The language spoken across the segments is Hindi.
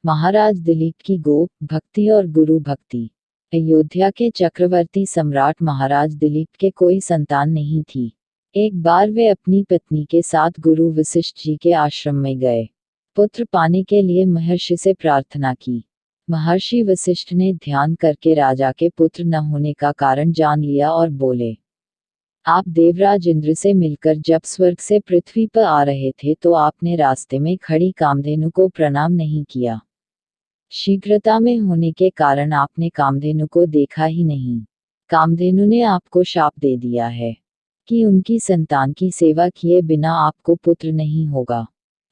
महाराज दिलीप की गो भक्ति और गुरु भक्ति। अयोध्या के चक्रवर्ती सम्राट महाराज दिलीप के कोई संतान नहीं थी। एक बार वे अपनी पत्नी के साथ गुरु वशिष्ठ जी के आश्रम में गए। पुत्र पाने के लिए महर्षि से प्रार्थना की। महर्षि वशिष्ठ ने ध्यान करके राजा के पुत्र न होने का कारण जान लिया और बोले, आप देवराज इंद्र से मिलकर जब स्वर्ग से पृथ्वी पर आ रहे थे तो आपने रास्ते में खड़ी कामधेनु को प्रणाम नहीं किया। शीघ्रता में होने के कारण आपने कामधेनु को देखा ही नहीं। कामधेनु ने आपको शाप दे दिया है कि उनकी संतान की सेवा किए बिना आपको पुत्र नहीं होगा।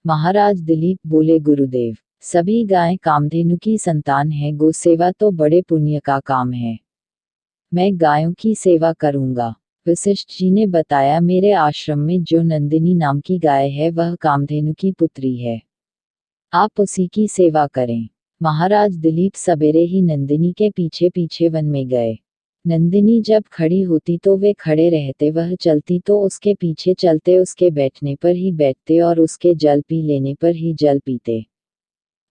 महाराज दिलीप बोले, गुरुदेव, सभी गायें कामधेनु की संतान है, गो सेवा तो बड़े पुण्य का काम है। मैं गायों की सेवा करूंगा। वशिष्ठ जी ने बताया, मेरे आश्रम में जो नंदिनी नाम की गाय है वह कामधेनु की पुत्री है, आप उसी की सेवा करें। महाराज दिलीप सवेरे ही नंदिनी के पीछे पीछे वन में गए। नंदिनी जब खड़ी होती तो वे खड़े रहते, वह चलती तो उसके पीछे चलते, उसके बैठने पर ही बैठते और उसके जल पी लेने पर ही जल पीते।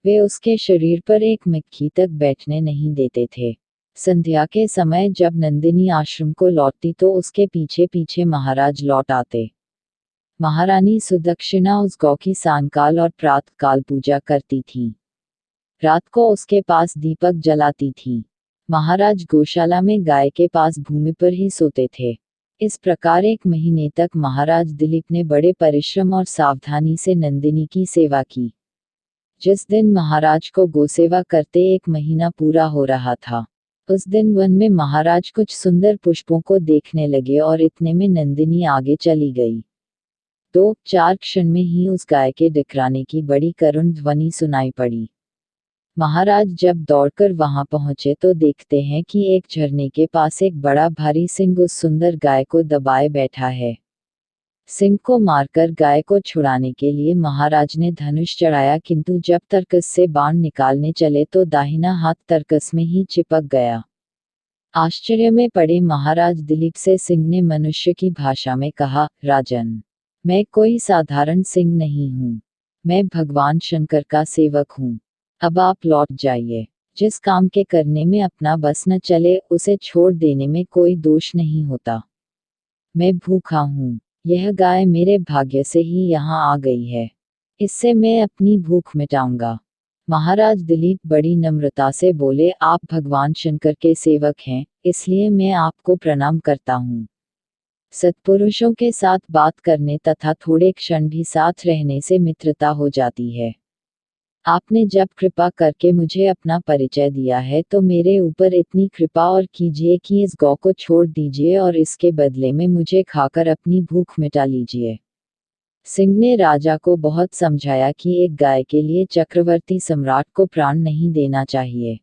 वे उसके शरीर पर एक मक्खी तक बैठने नहीं देते थे। संध्या के समय जब नंदिनी आश्रम को लौटती तो उसके पीछे पीछे महाराज लौट आते। महारानी सुदक्षिणा उस गौ की सायंकाल और प्रातःकाल पूजा करती थी। रात को उसके पास दीपक जलाती थी। महाराज गौशाला में गाय के पास भूमि पर ही सोते थे। इस प्रकार 1 महीने तक महाराज दिलीप ने बड़े परिश्रम और सावधानी से नंदिनी की सेवा की। जिस दिन महाराज को गोसेवा करते 1 महीना पूरा हो रहा था, उस दिन वन में महाराज कुछ सुंदर पुष्पों को देखने लगे और इतने में नंदिनी आगे चली गई। 2-4 क्षण में ही उस गाय के डिकराने की बड़ी करुण ध्वनि सुनाई पड़ी। महाराज जब दौड़कर वहां पहुंचे तो देखते हैं कि एक झरने के पास एक बड़ा भारी सिंह उस सुंदर गाय को दबाए बैठा है। सिंह को मारकर गाय को छुड़ाने के लिए महाराज ने धनुष चढ़ाया, किंतु जब तरकस से बाण निकालने चले तो दाहिना हाथ तरकस में ही चिपक गया। आश्चर्य में पड़े महाराज दिलीप से सिंह ने मनुष्य की भाषा में कहा, राजन, मैं कोई साधारण सिंह नहीं हूँ, मैं भगवान शंकर का सेवक हूँ। अब आप लौट जाइए। जिस काम के करने में अपना बस न चले उसे छोड़ देने में कोई दोष नहीं होता। मैं भूखा हूँ, यह गाय मेरे भाग्य से ही यहाँ आ गई है, इससे मैं अपनी भूख मिटाऊंगा। महाराज दिलीप बड़ी नम्रता से बोले, आप भगवान शंकर के सेवक हैं, इसलिए मैं आपको प्रणाम करता हूँ। सत्पुरुषों के साथ बात करने तथा थोड़े क्षण भी साथ रहने से मित्रता हो जाती है। आपने जब कृपा करके मुझे अपना परिचय दिया है तो मेरे ऊपर इतनी कृपा और कीजिए कि इस गौ को छोड़ दीजिए और इसके बदले में मुझे खाकर अपनी भूख मिटा लीजिए। सिंह ने राजा को बहुत समझाया कि एक गाय के लिए चक्रवर्ती सम्राट को प्राण नहीं देना चाहिए।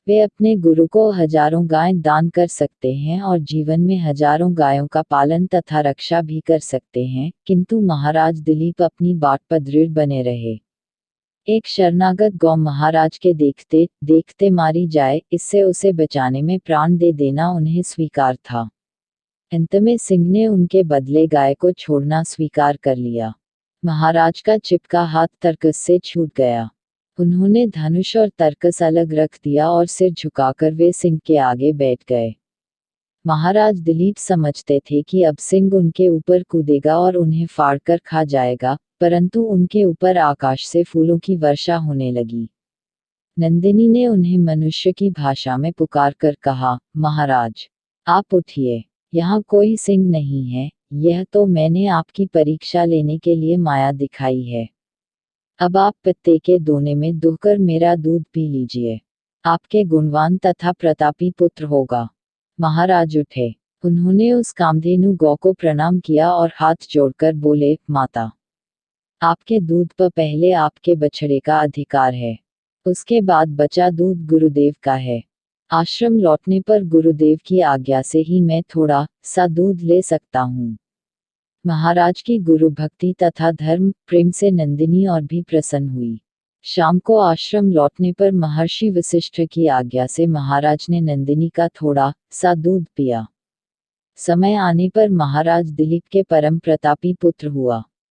वे अपने गुरु को हजारों गायें दान कर सकते हैं और जीवन में हजारों गायों का पालन तथा रक्षा भी कर सकते हैं, किंतु महाराज दिलीप अपनी बात पर दृढ़ बने रहे। एक शरणागत गौ महाराज के देखते देखते मारी जाए, इससे उसे बचाने में प्राण दे देना उन्हें स्वीकार था। अंत में सिंह ने उनके बदले गाय को छोड़ना स्वीकार कर लिया। महाराज का चिपका हाथ तरकस से छूट गया। उन्होंने धनुष और तरकस अलग रख दिया और सिर झुकाकर वे सिंह के आगे बैठ गए। महाराज दिलीप समझते थे कि अब सिंह उनके ऊपर कूदेगा और उन्हें फाड़कर खा जाएगा, परंतु उनके ऊपर आकाश से फूलों की वर्षा होने लगी। नंदिनी ने उन्हें मनुष्य की भाषा में पुकार कर कहा, महाराज, आप उठिए, यहाँ कोई सिंह नहीं है, यह तो मैंने आपकी परीक्षा लेने के लिए माया दिखाई है। अब आप पत्ते के दोने में दुहकर मेरा दूध पी लीजिए, आपके गुणवान तथा प्रतापी पुत्र होगा। महाराज उठे। उन्होंने उस कामधेनु गौ को प्रणाम किया और हाथ जोड़कर बोले, माता, आपके दूध पर पहले आपके बछड़े का अधिकार है, उसके बाद बचा दूध गुरुदेव का है। आश्रम लौटने पर गुरुदेव की आज्ञा से ही मैं थोड़ा सा दूध ले सकता हूँ। महाराज की गुरु भक्ति तथा धर्म प्रेम से नंदिनी और भी प्रसन्न हुई। शाम को आश्रम लौटने पर महर्षि वशिष्ठ की आज्ञा से महाराज ने नंदिनी का थोड़ा सा दूध पिया। समय आने पर महाराज दिलीप के परम प्रतापी पुत्र हुआ।